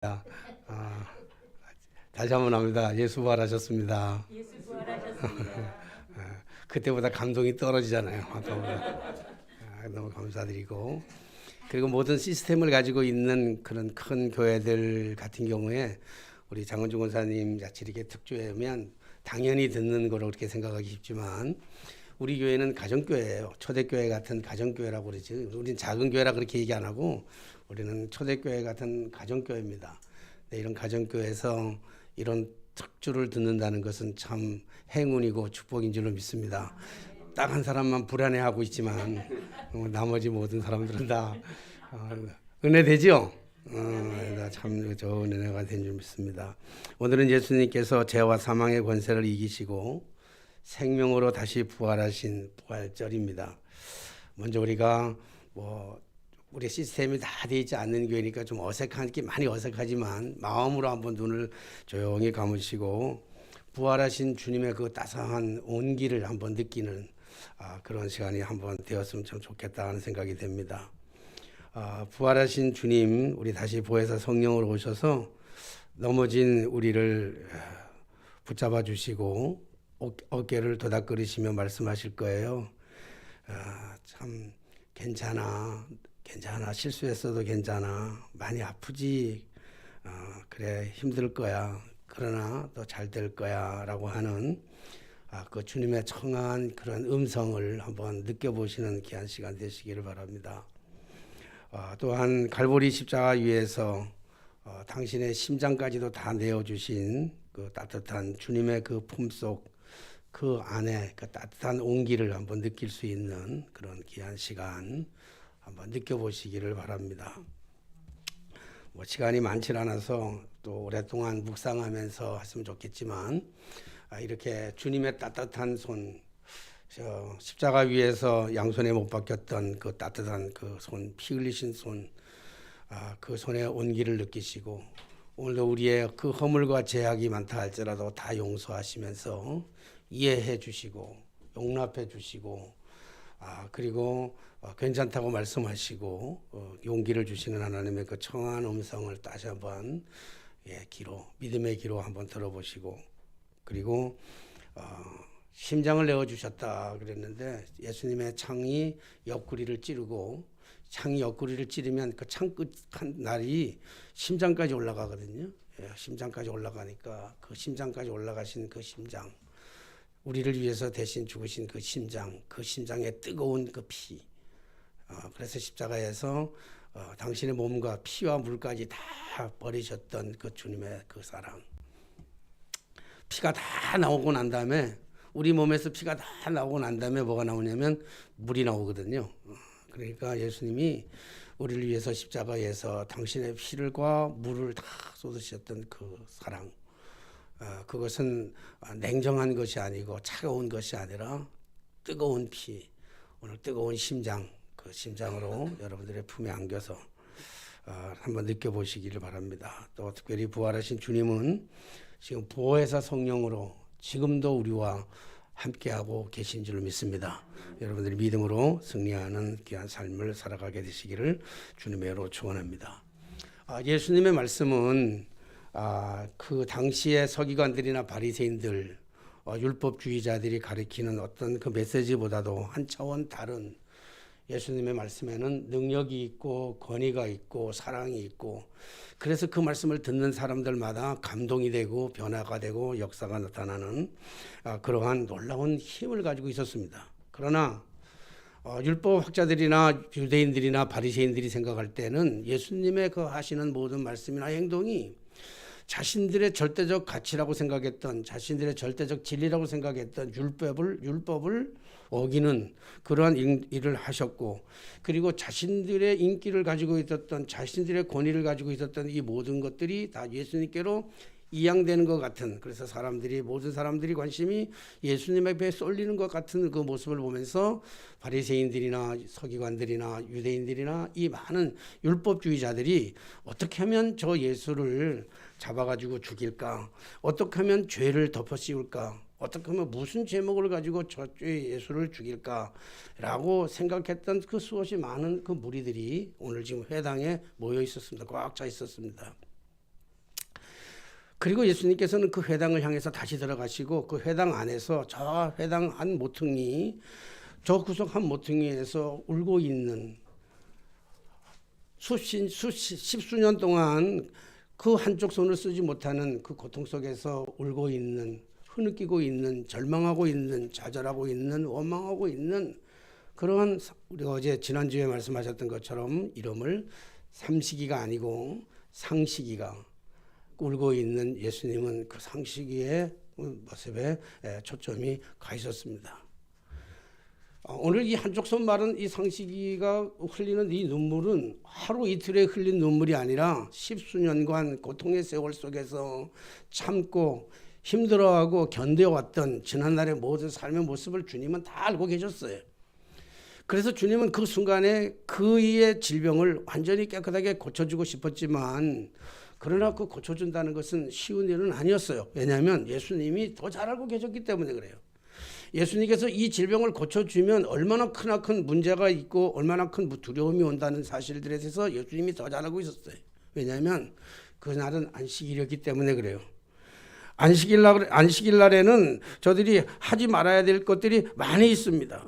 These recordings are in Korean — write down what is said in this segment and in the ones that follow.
아, 다시 한번 합니다. 예수 부활하셨습니다. 예수 부활하셨습니다. 그때보다 감동이 떨어지잖아요. 아까보다. 너무 감사드리고, 그리고 모든 시스템을 가지고 있는 그런 큰 교회들 같은 경우에 우리 장원중 권사님 같이 이렇게 특주회면 당연히 듣는 거로 그렇게 생각하기 쉽지만, 우리 교회는 가정교회예요. 초대교회 같은 가정교회라고 그러지. 우리는 작은 교회라 그렇게 얘기 안 하고 우리는 초대교회 같은 가정교회입니다. 네, 이런 가정교회에서 이런 특주를 듣는다는 것은 참 행운이고 축복인 줄로 믿습니다. 딱 한 사람만 불안해하고 있지만 나머지 모든 사람들은 다 은혜 되죠? 참 좋은 은혜가 된 줄 믿습니다. 오늘은 예수님께서 죄와 사망의 권세를 이기시고 생명으로 다시 부활하신 부활절입니다. 먼저 우리가 우리 시스템이 다 되어 있지 않는 교회니까 좀 어색한 게 많이 어색하지만 마음으로 한번 눈을 조용히 감으시고 부활하신 주님의 그 따스한 온기를 한번 느끼는 그런 시간이 한번 되었으면 참 좋겠다 하는 생각이 됩니다. 부활하신 주님, 우리 다시 보혜사 성령으로 오셔서 넘어진 우리를 붙잡아 주시고 어깨를 도닥거리시며 말씀하실 거예요. 참 괜찮아, 실수했어도 괜찮아, 많이 아프지, 그래 힘들 거야, 그러나 너 잘 될 거야 라고 하는 그 주님의 청한 그런 음성을 한번 느껴보시는 귀한 시간 되시기를 바랍니다. 또한 갈보리 십자가 위에서 당신의 심장까지도 다 내어주신 그 따뜻한 주님의 그 품속 그 안에 그 따뜻한 온기를 한번 느낄 수 있는 그런 귀한 시간 한번 느껴보시기를 바랍니다. 시간이 많지 않아서 또 오랫동안 묵상하면서 했으면 좋겠지만 이렇게 주님의 따뜻한 손, 십자가 위에서 양손에 못 박혔던 그 따뜻한 그 손, 피 흘리신 손, 그 손의 온기를 느끼시고 오늘도 우리의 그 허물과 죄악이 많다 할지라도 다 용서하시면서 이해해 주시고 용납해 주시고 그리고 괜찮다고 말씀하시고 용기를 주시는 하나님의 그 청한 음성을 다시 한번 기로 믿음의 기로 한번 들어보시고 그리고 심장을 내어주셨다 그랬는데 예수님의 창이 옆구리를 찌르고 창이 옆구리를 찌르면 그 창 끝 한 날이 심장까지 올라가거든요. 심장까지 올라가니까 그 심장까지 올라가신 그 심장 우리를 위해서 대신 죽으신 그 심장, 그 심장의 뜨거운 그 피. 그래서 십자가에서 당신의 몸과 피와 물까지 다 버리셨던 그 주님의 그 사랑. 피가 다 나오고 난 다음에 우리 몸에서 피가 다 나오고 난 다음에 뭐가 나오냐면 물이 나오거든요. 그러니까 예수님이 우리를 위해서 십자가에서 당신의 피를과 물을 다 쏟으셨던 그 사랑. 그것은 냉정한 것이 아니고 차가운 것이 아니라 뜨거운 피, 오늘 뜨거운 심장, 그 심장으로 여러분들의 품에 안겨서 한번 느껴보시기를 바랍니다. 또 특별히 부활하신 주님은 지금 보혜사 성령으로 지금도 우리와 함께하고 계신 줄 믿습니다. 여러분들이 믿음으로 승리하는 귀한 삶을 살아가게 되시기를 주님의 이름으로 축원합니다. 예수님의 말씀은 그 당시의 서기관들이나 바리새인들, 율법주의자들이 가리키는 어떤 그 메시지보다도 한 차원 다른 예수님의 말씀에는 능력이 있고 권위가 있고 사랑이 있고 그래서 그 말씀을 듣는 사람들마다 감동이 되고 변화가 되고 역사가 나타나는 그러한 놀라운 힘을 가지고 있었습니다. 그러나 율법학자들이나 유대인들이나 바리새인들이 생각할 때는 예수님의 그 하시는 모든 말씀이나 행동이 자신들의 절대적 가치라고 생각했던 자신들의 절대적 진리라고 생각했던 율법을 어기는 그러한 일을 하셨고 그리고 자신들의 인기를 가지고 있었던 자신들의 권위를 가지고 있었던 이 모든 것들이 다 예수님께로 이양되는 것 같은 그래서 모든 사람들이 관심이 예수님 앞에 쏠리는 것 같은 그 모습을 보면서 바리새인들이나 서기관들이나 유대인들이나 이 많은 율법주의자들이 어떻게 하면 저 예수를 잡아가지고 죽일까? 어떻게 하면 죄를 덮어씌울까? 어떻게 하면 무슨 제목을 가지고 저 예수를 죽일까라고 생각했던 그 수없이 많은 그 무리들이 오늘 지금 회당에 모여 있었습니다. 꽉 차 있었습니다. 그리고 예수님께서는 그 회당을 향해서 다시 들어가시고 그 회당 안에서 저 회당 한 모퉁이, 저 구석 한 모퉁이에서 울고 있는 십수년 동안 그 한쪽 손을 쓰지 못하는 그 고통 속에서 울고 있는, 흐느끼고 있는, 절망하고 있는, 좌절하고 있는, 원망하고 있는 그러한, 우리가 어제 지난주에 말씀하셨던 것처럼 이름을 삼시기가 아니고 상시기가 울고 있는 예수님은 그 상시기의 모습에 초점이 가 있었습니다. 오늘 이 한쪽 손 마른 이 상시기가 흘리는 이 눈물은 하루 이틀에 흘린 눈물이 아니라 십수년간 고통의 세월 속에서 참고 힘들어하고 견뎌왔던 지난날의 모든 삶의 모습을 주님은 다 알고 계셨어요. 그래서 주님은 그 순간에 그의 질병을 완전히 깨끗하게 고쳐주고 싶었지만, 그러나 그 고쳐준다는 것은 쉬운 일은 아니었어요. 왜냐하면 예수님이 더 잘 알고 계셨기 때문에 그래요. 예수님께서 이 질병을 고쳐주면 얼마나 크나큰 문제가 있고 얼마나 큰 두려움이 온다는 사실들에 대해서 예수님이 더 잘 알고 있었어요. 왜냐하면 그날은 안식일이었기 때문에 그래요. 안식일 날에는 저들이 하지 말아야 될 것들이 많이 있습니다.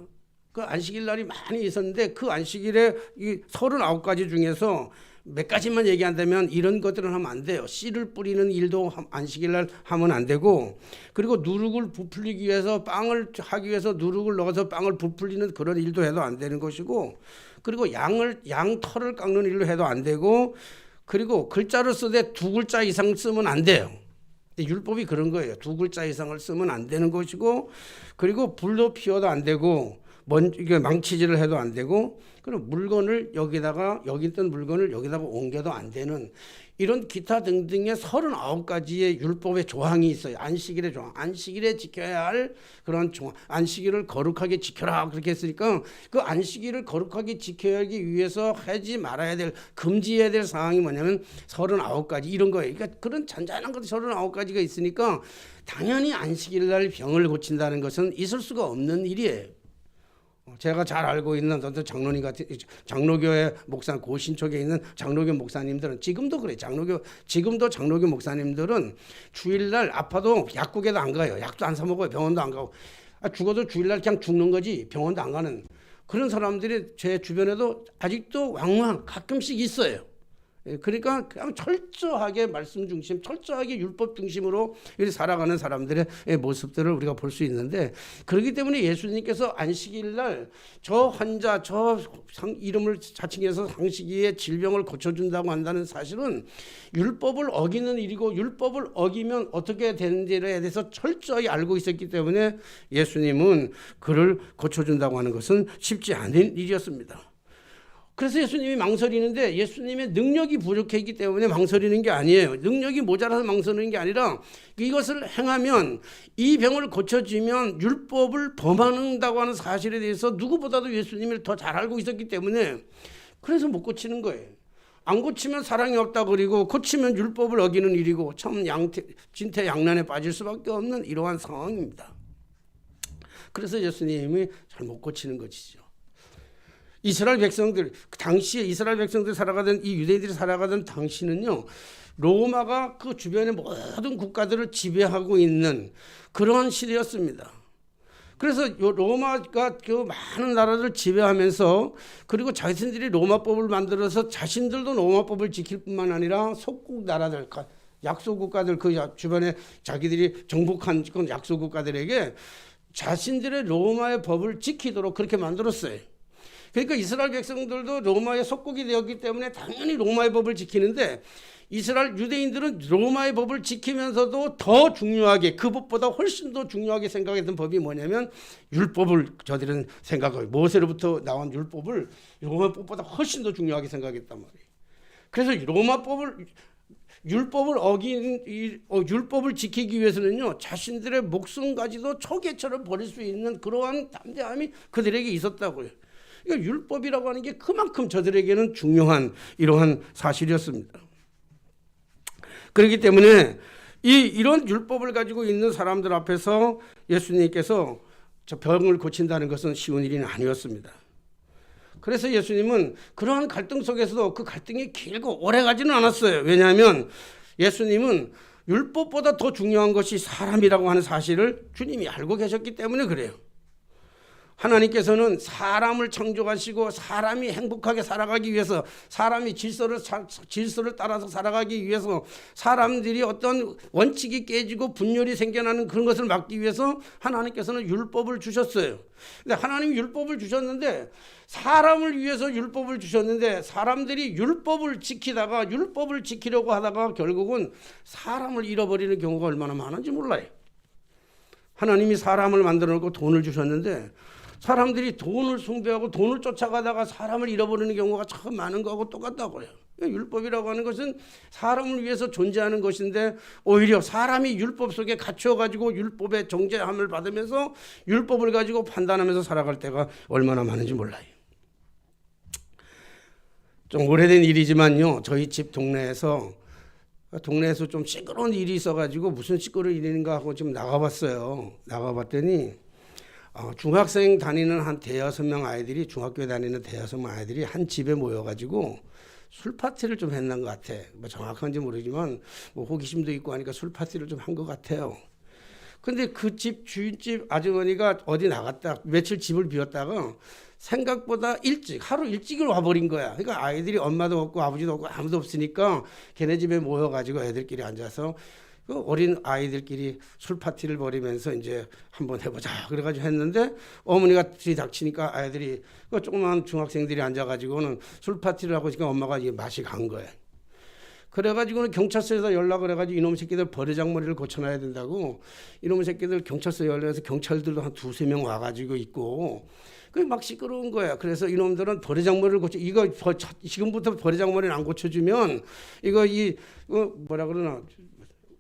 그 안식일 날이 많이 있었는데 그 안식일에 이 39가지 중에서 몇 가지만 얘기한다면 이런 것들은 하면 안 돼요. 씨를 뿌리는 일도 안식일 날 하면 안 되고, 그리고 누룩을 부풀리기 위해서 빵을 하기 위해서 누룩을 넣어서 빵을 부풀리는 그런 일도 해도 안 되는 것이고, 그리고 양 털을 깎는 일도 해도 안 되고, 그리고 글자를 쓰되 2글자 이상 쓰면 안 돼요. 율법이 그런 거예요. 2글자 이상을 쓰면 안 되는 것이고, 그리고 불도 피워도 안 되고, 이게 망치질을 해도 안 되고, 그리고 물건을 여기 있던 물건을 여기다가 옮겨도 안 되는 이런 기타 등등의 39가지의 율법의 조항이 있어요. 안식일의 조항, 안식일에 지켜야 할 그런 조항, 안식일을 거룩하게 지켜라 그렇게 했으니까 그 안식일을 거룩하게 지켜야 하기 위해서 하지 말아야 될, 금지해야 될 사항이 뭐냐면 39가지 이런 거예요. 그러니까 그런 잔잔한 것 39가지가 있으니까 당연히 안식일 날 병을 고친다는 것은 있을 수가 없는 일이에요. 제가 잘 알고 있는 어떤 장로님 같은 장로교회 목사, 고신촉에 있는 장로교 목사님들은 지금도 그래. 지금도 장로교 목사님들은 주일날 아파도 약국에도 안 가요. 약도 안 사 먹어요. 병원도 안 가고. 죽어도 주일날 그냥 죽는 거지 병원도 안 가는 그런 사람들이 제 주변에도 아직도 왕왕 가끔씩 있어요. 그러니까 그냥 철저하게 말씀 중심, 철저하게 율법 중심으로 이렇게 살아가는 사람들의 모습들을 우리가 볼 수 있는데, 그렇기 때문에 예수님께서 안식일 날 저 환자, 이름을 자칭해서 상시기의 질병을 고쳐준다고 한다는 사실은 율법을 어기는 일이고, 율법을 어기면 어떻게 되는지에 대해서 철저히 알고 있었기 때문에 예수님은 그를 고쳐준다고 하는 것은 쉽지 않은 일이었습니다. 그래서 예수님이 망설이는데 예수님의 능력이 부족했기 때문에 망설이는 게 아니에요. 능력이 모자라서 망설이는 게 아니라 이것을 행하면, 이 병을 고쳐주면 율법을 범한다고 하는 사실에 대해서 누구보다도 예수님을 더 잘 알고 있었기 때문에 그래서 못 고치는 거예요. 안 고치면 사랑이 없다 그리고 고치면 율법을 어기는 일이고 참 진퇴양난에 빠질 수밖에 없는 이러한 상황입니다. 그래서 예수님이 잘 못 고치는 것이죠. 이스라엘 백성들, 당시에 이스라엘 백성들 살아가던, 이 유대인들이 살아가던 당시는요, 로마가 그 주변의 모든 국가들을 지배하고 있는 그러한 시대였습니다. 그래서 로마가 그 많은 나라를 지배하면서, 그리고 자신들이 로마법을 만들어서 자신들도 로마법을 지킬 뿐만 아니라 속국 나라들, 약소국가들, 그 주변에 자기들이 정복한 약소국가들에게 자신들의 로마의 법을 지키도록 그렇게 만들었어요. 그러니까 이스라엘 백성들도 로마의 속국이 되었기 때문에 당연히 로마의 법을 지키는데, 이스라엘 유대인들은 로마의 법을 지키면서도 더 중요하게, 그 법보다 훨씬 더 중요하게 생각했던 법이 뭐냐면 율법을 저들은 생각해요. 모세로부터 나온 율법을 로마 법보다 훨씬 더 중요하게 생각했단 말이에요. 그래서 율법을 지키기 위해서는요, 자신들의 목숨까지도 초계처럼 버릴 수 있는 그러한 담대함이 그들에게 있었다고요. 그러니까 율법이라고 하는 게 그만큼 저들에게는 중요한 이러한 사실이었습니다. 그렇기 때문에 이런 율법을 가지고 있는 사람들 앞에서 예수님께서 저 병을 고친다는 것은 쉬운 일이 아니었습니다. 그래서 예수님은 그러한 갈등 속에서도 그 갈등이 길고 오래 가지는 않았어요. 왜냐하면 예수님은 율법보다 더 중요한 것이 사람이라고 하는 사실을 주님이 알고 계셨기 때문에 그래요. 하나님께서는 사람을 창조하시고 사람이 행복하게 살아가기 위해서, 사람이 질서를 따라서 살아가기 위해서, 사람들이 어떤 원칙이 깨지고 분열이 생겨나는 그런 것을 막기 위해서 하나님께서는 율법을 주셨어요. 근데 하나님이 율법을 주셨는데, 사람을 위해서 율법을 주셨는데, 사람들이 율법을 지키다가 율법을 지키려고 하다가 결국은 사람을 잃어버리는 경우가 얼마나 많은지 몰라요. 하나님이 사람을 만들어 놓고 돈을 주셨는데 사람들이 돈을 숭배하고 돈을 쫓아가다가 사람을 잃어버리는 경우가 참 많은 거하고 똑같다고요. 율법이라고 하는 것은 사람을 위해서 존재하는 것인데, 오히려 사람이 율법 속에 갇혀가지고 율법의 정죄함을 받으면서 율법을 가지고 판단하면서 살아갈 때가 얼마나 많은지 몰라요. 좀 오래된 일이지만요, 저희 집 동네에서 좀 시끄러운 일이 있어가지고 무슨 시끄러운 일인가 하고 좀 나가봤어요. 나가봤더니 중학생 다니는 한 대여섯 명 아이들이, 중학교에 다니는 대여섯 명 아이들이 한 집에 모여가지고 술 파티를 좀 했는 것 같아. 뭐 정확한지 모르지만 뭐 호기심도 있고 하니까 술 파티를 좀 한 것 같아요. 근데 그 집 주인집 아주머니가 어디 나갔다 며칠 집을 비웠다가 생각보다 하루 일찍을 와버린 거야. 그러니까 아이들이 엄마도 없고 아버지도 없고 아무도 없으니까 걔네 집에 모여가지고 애들끼리 앉아서 그 어린 아이들끼리 술 파티를 벌이면서 이제 한번 해보자 그래가지고 했는데, 어머니가 들이닥치니까 아이들이, 그 조그만 중학생들이 앉아가지고는 술 파티를 하고 있으니까 엄마가 이제 맛이 간 거야. 그래가지고는 경찰서에서 연락을 해가지고 이놈 새끼들 버르장머리를 고쳐놔야 된다고, 이놈 새끼들 경찰서에 연락해서 경찰들도 한 두세 명 와가지고 있고, 그게 막 시끄러운 거야. 그래서 이놈들은 버르장머리를 이거 지금부터 버르장머리를 안 고쳐주면 이거 뭐라 그러나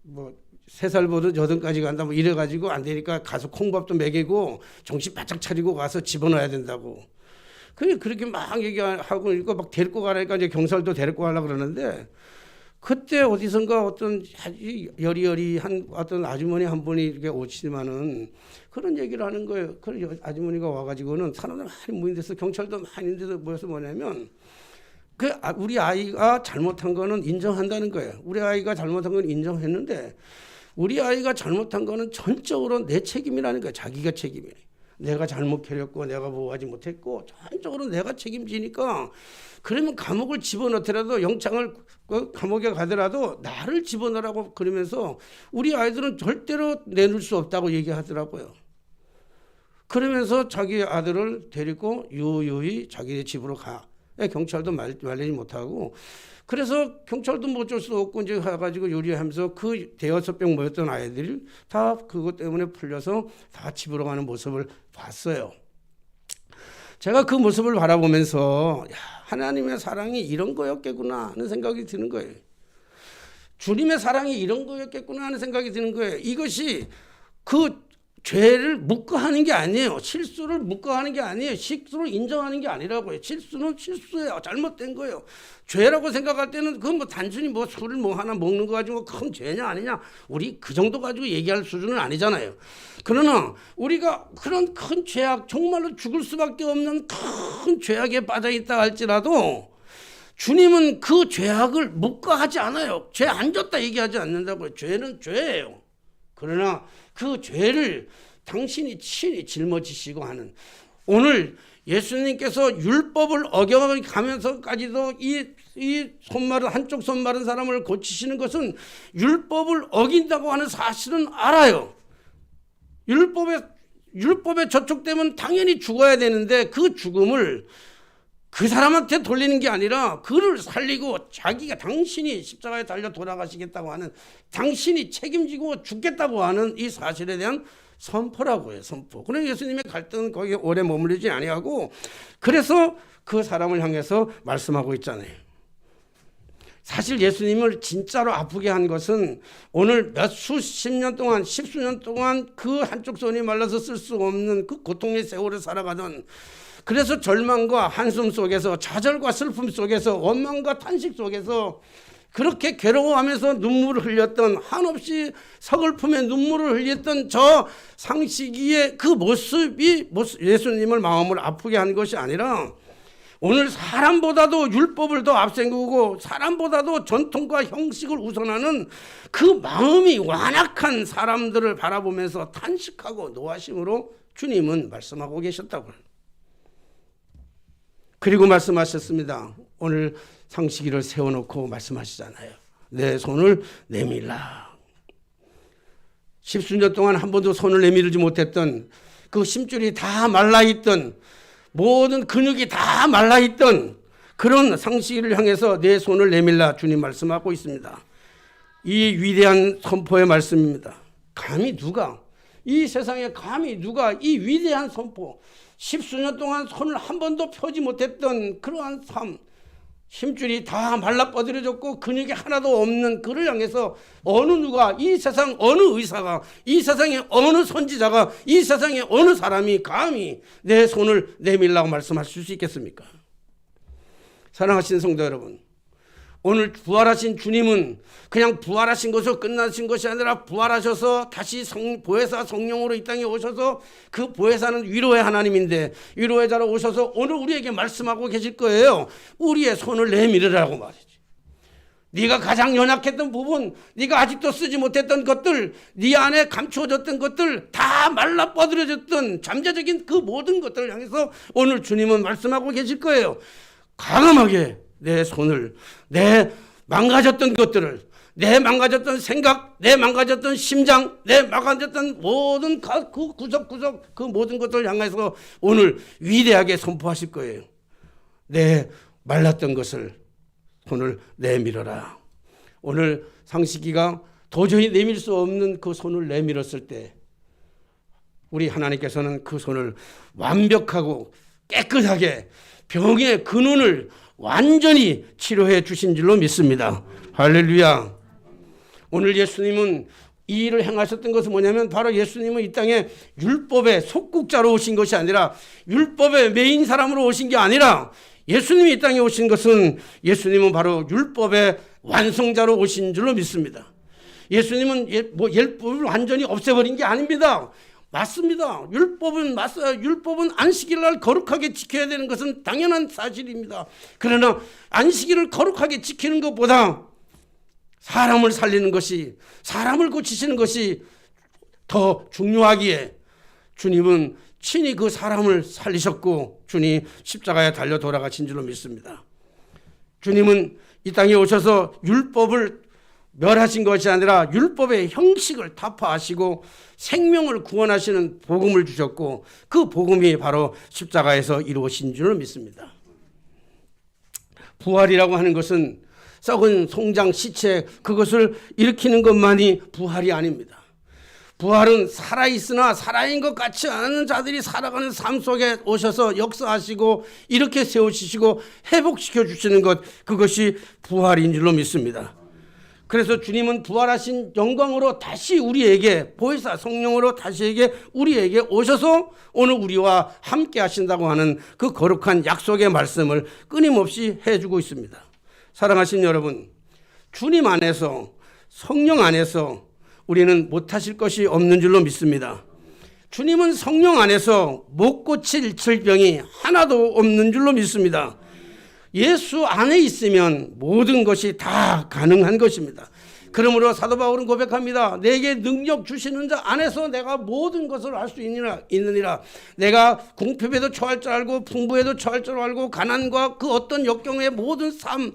뭐 3살부터 8까지 간다 뭐 이래가지고 안 되니까 가서 콩밥도 먹이고 정신 바짝 차리고 가서 집어넣어야 된다고. 그렇게 막 얘기하고 이거 막 데리고 가라니까 이제 경찰도 데리고 가려고 그러는데, 그때 어디선가 어떤 여리여리한 어떤 아주머니 한 분이 이렇게 오시지만은 그런 얘기를 하는 거예요. 그런 아주머니가 와가지고는 사람들 많이 모인데서 경찰도 많이 있는데서 모여서 뭐냐면, 우리 아이가 잘못한 거는 인정한다는 거예요. 우리 아이가 잘못한 건 인정했는데 우리 아이가 잘못한 거는 전적으로 내 책임이라는 거예요. 자기가 책임이에요. 내가 잘못 해렸고 내가 보호하지 못했고 전적으로 내가 책임지니까, 그러면 감옥을 집어넣더라도 영창을 감옥에 가더라도 나를 집어넣으라고 그러면서 우리 아이들은 절대로 내놓을 수 없다고 얘기하더라고요. 그러면서 자기 아들을 데리고 유유히 자기 집으로 가. 경찰도 말리지 못하고, 그래서 경찰도 뭐 어쩔 수 없고 이제 가가지고 요리하면서 그 대여섯 명 모였던 아이들이 다 그것 때문에 풀려서 다 집으로 가는 모습을 봤어요. 제가 그 모습을 바라보면서 하나님의 사랑이 이런 거였겠구나 하는 생각이 드는 거예요. 주님의 사랑이 이런 거였겠구나 하는 생각이 드는 거예요. 이것이 그 죄를 묵과하는 게 아니에요. 실수를 묵과하는 게 아니에요. 실수를 인정하는 게 아니라고요. 실수는 실수예요. 잘못된 거예요. 죄라고 생각할 때는 그건 뭐 단순히 뭐 술을 뭐 하나 먹는 거 가지고 큰 죄냐 아니냐, 우리 그 정도 가지고 얘기할 수준은 아니잖아요. 그러나 우리가 그런 큰 죄악, 정말로 죽을 수밖에 없는 큰 죄악에 빠져 있다 할지라도 주님은 그 죄악을 묵과하지 않아요. 죄 안 졌다 얘기하지 않는다고요. 죄는 죄예요. 그러나 그 죄를 당신이 친히 짊어지시고 하는, 오늘 예수님께서 율법을 어겨가면서까지도 이 손마른, 한쪽 손마른 사람을 고치시는 것은 율법을 어긴다고 하는 사실은 알아요. 율법에 저촉되면 당연히 죽어야 되는데 그 죽음을 그 사람한테 돌리는 게 아니라 그를 살리고 자기가, 당신이 십자가에 달려 돌아가시겠다고 하는, 당신이 책임지고 죽겠다고 하는 이 사실에 대한 선포라고 해요. 선포. 그래서 예수님의 갈등은 거기에 오래 머무르지 아니하고, 그래서 그 사람을 향해서 말씀하고 있잖아요. 사실 예수님을 진짜로 아프게 한 것은 오늘 수십 년 동안, 십수년 동안 그 한쪽 손이 말라서 쓸 수 없는 그 고통의 세월을 살아가던, 그래서 절망과 한숨 속에서, 좌절과 슬픔 속에서, 원망과 탄식 속에서 그렇게 괴로워하면서 눈물을 흘렸던, 한없이 서글픔에 눈물을 흘렸던 저 상식이의 그 모습이 예수님을 마음을 아프게 한 것이 아니라, 오늘 사람보다도 율법을 더 앞세우고 사람보다도 전통과 형식을 우선하는 그 마음이 완악한 사람들을 바라보면서 탄식하고 노하심으로 주님은 말씀하고 계셨다고. 그리고 말씀하셨습니다. 오늘 상식일을 세워놓고 말씀하시잖아요. 내 손을 내밀라. 십수년 동안 한 번도 손을 내밀지 못했던 그 심줄이 다 말라있던 모든 근육이 다 말라있던 그런 상식일을 향해서 내 손을 내밀라 주님 말씀하고 있습니다. 이 위대한 선포의 말씀입니다. 감히 누가 이 세상에 감히 누가 이 위대한 선포 십수년 동안 손을 한 번도 펴지 못했던 그러한 삶 힘줄이 다 말라 뻗어졌고 근육이 하나도 없는 그를 향해서 어느 누가 이 세상 어느 의사가 이 세상에 어느 선지자가 이 세상에 어느 사람이 감히 내 손을 내밀라고 말씀하실 수 있겠습니까? 사랑하시는 성도 여러분, 오늘 부활하신 주님은 그냥 부활하신 것으로 끝나신 것이 아니라 부활하셔서 다시 보혜사 성령으로 이 땅에 오셔서 그 보혜사는 위로의 하나님인데 위로의 자로 오셔서 오늘 우리에게 말씀하고 계실 거예요. 우리의 손을 내밀으라고 말이지. 네가 가장 연약했던 부분, 네가 아직도 쓰지 못했던 것들, 네 안에 감추어졌던 것들, 다 말라 뻗어졌던 잠재적인 그 모든 것들을 향해서 오늘 주님은 말씀하고 계실 거예요. 과감하게 내 손을, 내 망가졌던 것들을, 내 망가졌던 생각, 내 망가졌던 심장, 내 망가졌던 모든 그 구석구석 그 모든 것들을 향해서 오늘 위대하게 선포하실 거예요. 내 말랐던 것을 손을 내밀어라. 오늘 상식이가 도저히 내밀 수 없는 그 손을 내밀었을 때 우리 하나님께서는 그 손을 완벽하고 깨끗하게 병의 근원을 완전히 치료해 주신 줄로 믿습니다. 할렐루야. 오늘 예수님은 이 일을 행하셨던 것은 뭐냐면 바로 예수님은 이 땅에 율법의 속국자로 오신 것이 아니라 율법의 메인 사람으로 오신 게 아니라 예수님이 이 땅에 오신 것은 예수님은 바로 율법의 완성자로 오신 줄로 믿습니다. 예수님은 율법을 완전히 없애버린 게 아닙니다. 맞습니다. 율법은 안식일 날 거룩하게 지켜야 되는 것은 당연한 사실입니다. 그러나 안식일을 거룩하게 지키는 것보다 사람을 살리는 것이, 사람을 고치시는 것이 더 중요하기에 주님은 친히 그 사람을 살리셨고 주님 십자가에 달려 돌아가신 줄로 믿습니다. 주님은 이 땅에 오셔서 율법을 멸하신 것이 아니라 율법의 형식을 타파하시고 생명을 구원하시는 복음을 주셨고 그 복음이 바로 십자가에서 이루어진 줄을 믿습니다. 부활이라고 하는 것은 썩은 송장 시체 그것을 일으키는 것만이 부활이 아닙니다. 부활은 살아있으나 살아있는 것 같지 않은 자들이 살아가는 삶 속에 오셔서 역사하시고 이렇게 세우시고 회복시켜 주시는 것, 그것이 부활인 줄로 믿습니다. 그래서 주님은 부활하신 영광으로 다시 우리에게 보혜사 성령으로 다시에게 우리에게 오셔서 오늘 우리와 함께 하신다고 하는 그 거룩한 약속의 말씀을 끊임없이 해주고 있습니다. 사랑하신 여러분, 주님 안에서 성령 안에서 우리는 못하실 것이 없는 줄로 믿습니다. 주님은 성령 안에서 못 고칠 질병이 하나도 없는 줄로 믿습니다. 예수 안에 있으면 모든 것이 다 가능한 것입니다. 그러므로 사도 바울은 고백합니다. 내게 능력 주시는 자 안에서 내가 모든 것을 할 수 있느니라. 내가 궁핍에도 처할 줄 알고 풍부에도 처할 줄 알고 가난과 그 어떤 역경의 모든 삶,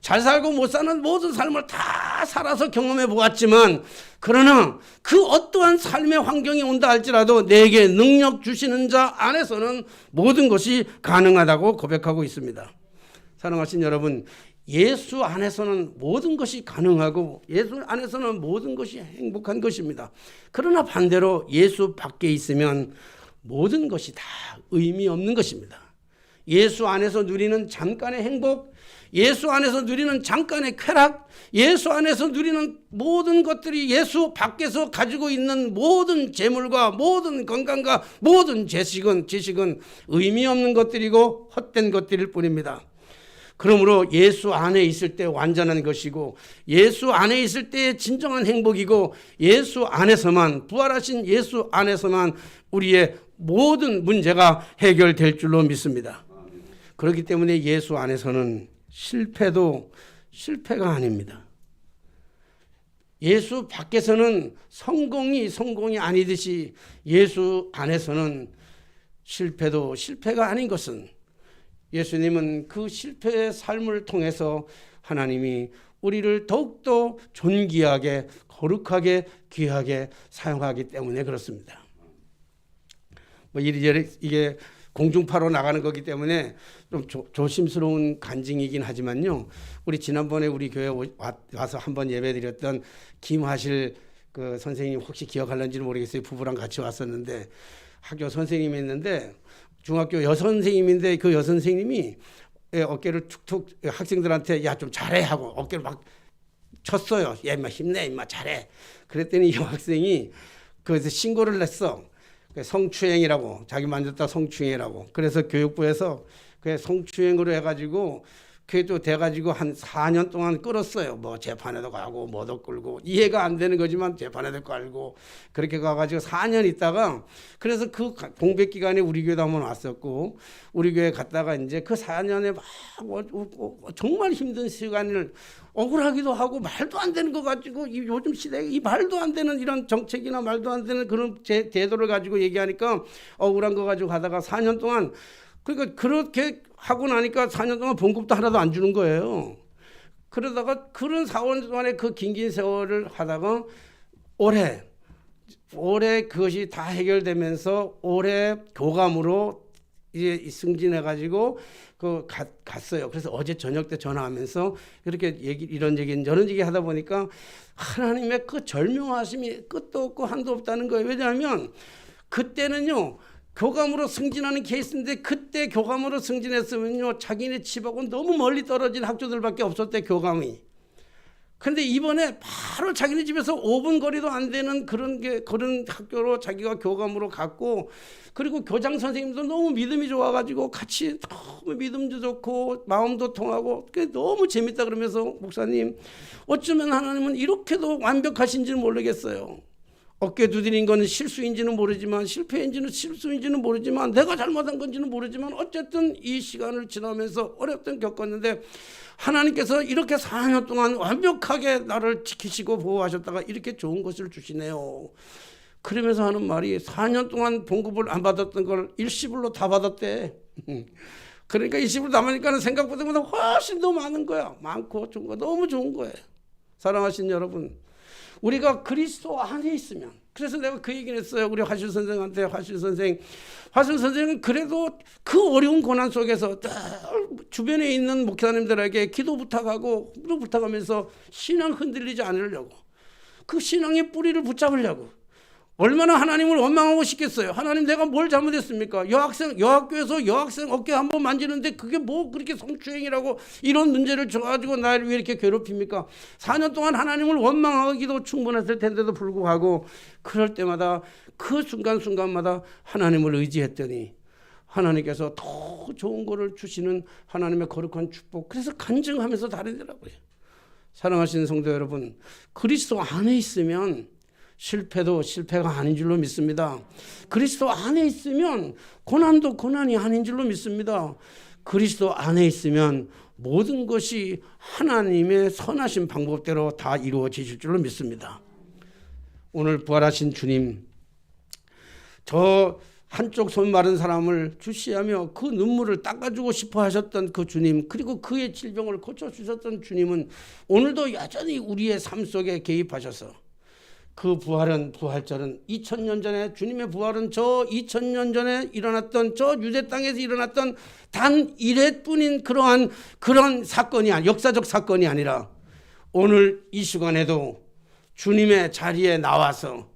잘 살고 못 사는 모든 삶을 다 살아서 경험해 보았지만 그러나 그 어떠한 삶의 환경이 온다 할지라도 내게 능력 주시는 자 안에서는 모든 것이 가능하다고 고백하고 있습니다. 사랑하신 여러분, 예수 안에서는 모든 것이 가능하고 예수 안에서는 모든 것이 행복한 것입니다. 그러나 반대로 예수 밖에 있으면 모든 것이 다 의미 없는 것입니다. 예수 안에서 누리는 잠깐의 행복, 예수 안에서 누리는 잠깐의 쾌락, 예수 안에서 누리는 모든 것들이 예수 밖에서 가지고 있는 모든 재물과 모든 건강과 모든 지식은 의미 없는 것들이고 헛된 것들일 뿐입니다. 그러므로 예수 안에 있을 때 완전한 것이고 예수 안에 있을 때 진정한 행복이고 예수 안에서만, 부활하신 예수 안에서만 우리의 모든 문제가 해결될 줄로 믿습니다. 그렇기 때문에 예수 안에서는 실패도 실패가 아닙니다. 예수 밖에서는 성공이 아니듯이 예수 안에서는 실패도 실패가 아닌 것은 예수님은 그 실패의 삶을 통해서 하나님이 우리를 더욱더 존귀하게, 거룩하게, 귀하게 사용하기 때문에 그렇습니다. 뭐 이리저리 이게 공중파로 나가는 거기 때문에 좀 조심스러운 간증이긴 하지만요. 우리 지난번에 우리 교회 와서 한번 예배드렸던 김하실 그 선생님 혹시 기억하는지는 모르겠어요. 부부랑 같이 왔었는데 학교 선생님이었는데 중학교 여선생님인데 그 여선생님이 어깨를 툭툭 학생들한테 야 좀 잘해 하고 어깨를 막 쳤어요. 야 임마 힘내 임마 잘해. 그랬더니 이 학생이 그래서 신고를 냈어. 성추행이라고 자기 만졌다 성추행이라고. 그래서 교육부에서 그 성추행으로 해가지고 그게 또 돼가지고 한 4년 동안 끌었어요. 뭐 재판에도 가고 뭐도 끌고 이해가 안 되는 거지만 재판에도 가고 그렇게 가가지고 4년 있다가 그래서 그 공백 기간에 우리 교회도 한번 왔었고 우리 교회 갔다가 이제 그 4년에 막 정말 힘든 시간을 억울하기도 하고 말도 안 되는 거 가지고 요즘 시대에 이 말도 안 되는 이런 정책이나 말도 안 되는 그런 제도를 가지고 얘기하니까 억울한 거 가지고 가다가 4년 동안 그러니까 그렇게 하고 나니까 4년 동안 봉급도 하나도 안 주는 거예요. 그러다가 그런 4년 동안에 그 긴 세월을 하다가 올해 그것이 다 해결되면서 올해 교감으로 이제 승진해가지고 갔어요. 그래서 어제 저녁 때 전화하면서 이렇게 이런 얘기 저런 얘기 하다 보니까 하나님의 그 절묘하심이 끝도 없고 한도 없다는 거예요. 왜냐하면 그때는요. 교감으로 승진하는 케이스인데 그때 교감으로 승진했으면요 자기네 집하고 너무 멀리 떨어진 학교들밖에 없었대 교감이. 근데 이번에 바로 자기네 집에서 5분 거리도 안 되는 그런 학교로 자기가 교감으로 갔고 그리고 교장 선생님도 너무 믿음이 좋아가지고 같이 너무 믿음도 좋고 마음도 통하고 그게 너무 재밌다 그러면서 목사님 어쩌면 하나님은 이렇게도 완벽하신지는 모르겠어요. 어깨 두드린 건 실수인지는 모르지만 실수인지는 모르지만 내가 잘못한 건지는 모르지만 어쨌든 이 시간을 지나면서 어렵던 겪었는데 하나님께서 이렇게 4년 동안 완벽하게 나를 지키시고 보호하셨다가 이렇게 좋은 것을 주시네요. 그러면서 하는 말이 4년 동안 봉급을 안 받았던 걸 일시불로 다 받았대. 그러니까 일시불로 남으니까 생각보다 훨씬 더 많은 거야. 많고 좋은 거 너무 좋은 거예요. 사랑하신 여러분. 우리가 그리스도 안에 있으면 그래서 내가 그 얘기를 했어요. 우리 화실 선생한테 화실 선생은 그래도 그 어려운 고난 속에서 주변에 있는 목사님들에게 기도 부탁하고 기도 부탁하면서 신앙 흔들리지 않으려고 그 신앙의 뿌리를 붙잡으려고 얼마나 하나님을 원망하고 싶겠어요. 하나님 내가 뭘 잘못했습니까? 여학교에서 여학생 어깨 한번 만지는데 그게 뭐 그렇게 성추행이라고 이런 문제를 줘가지고 나를 왜 이렇게 괴롭힙니까? 4년 동안 하나님을 원망하기도 충분했을 텐데도 불구하고 그럴 때마다 그 순간순간마다 하나님을 의지했더니 하나님께서 더 좋은 거를 주시는 하나님의 거룩한 축복. 그래서 간증하면서 다니더라고요. 사랑하시는 성도 여러분, 그리스도 안에 있으면 실패도 실패가 아닌 줄로 믿습니다. 그리스도 안에 있으면 고난도 고난이 아닌 줄로 믿습니다. 그리스도 안에 있으면 모든 것이 하나님의 선하신 방법대로 다 이루어지실 줄로 믿습니다. 오늘 부활하신 주님, 저 한쪽 손 마른 사람을 주시하며 그 눈물을 닦아주고 싶어 하셨던 그 주님, 그리고 그의 질병을 고쳐주셨던 주님은 오늘도 여전히 우리의 삶 속에 개입하셔서 그 부활절은 2000년 전에 주님의 부활은 저 2000년 전에 일어났던 저 유대 땅에서 일어났던 단 1회뿐인 그런 사건이 역사적 사건이 아니라 오늘 이 시간에도 주님의 자리에 나와서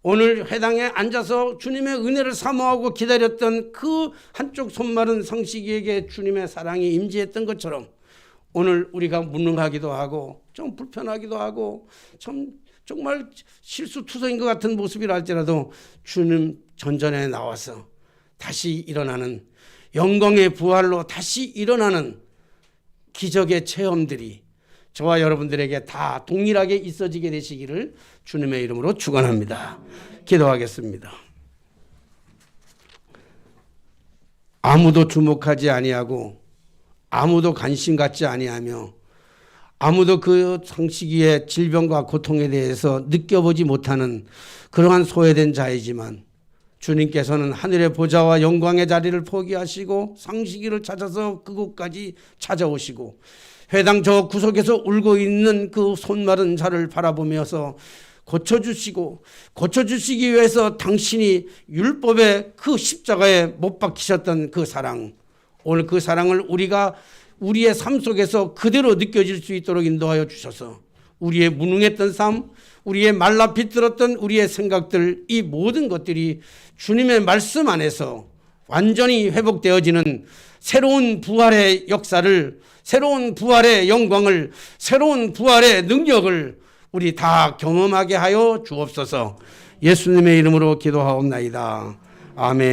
오늘 회당에 앉아서 주님의 은혜를 사모하고 기다렸던 그 한쪽 손 마른 성식이에게 주님의 사랑이 임재했던 것처럼 오늘 우리가 무능하기도 하고 좀 불편하기도 하고 정말 실수투성인 것 같은 모습이라 할지라도 주님 전전에 나와서 다시 일어나는 영광의 부활로 다시 일어나는 기적의 체험들이 저와 여러분들에게 다 동일하게 있어지게 되시기를 주님의 이름으로 축원합니다. 기도하겠습니다. 아무도 주목하지 아니하고 아무도 관심 갖지 아니하며 아무도 그 상시기의 질병과 고통에 대해서 느껴보지 못하는 그러한 소외된 자이지만 주님께서는 하늘의 보좌와 영광의 자리를 포기하시고 상시기를 찾아서 그곳까지 찾아오시고 회당 저 구석에서 울고 있는 그 손마른 자를 바라보면서 고쳐주시기 위해서 당신이 율법의 그 십자가에 못 박히셨던 그 사랑, 오늘 그 사랑을 우리가 우리의 삶 속에서 그대로 느껴질 수 있도록 인도하여 주셔서 우리의 무능했던 삶, 우리의 말라 비틀었던 우리의 생각들, 이 모든 것들이 주님의 말씀 안에서 완전히 회복되어지는 새로운 부활의 역사를, 새로운 부활의 영광을, 새로운 부활의 능력을 우리 다 경험하게 하여 주옵소서. 예수님의 이름으로 기도하옵나이다. 아멘.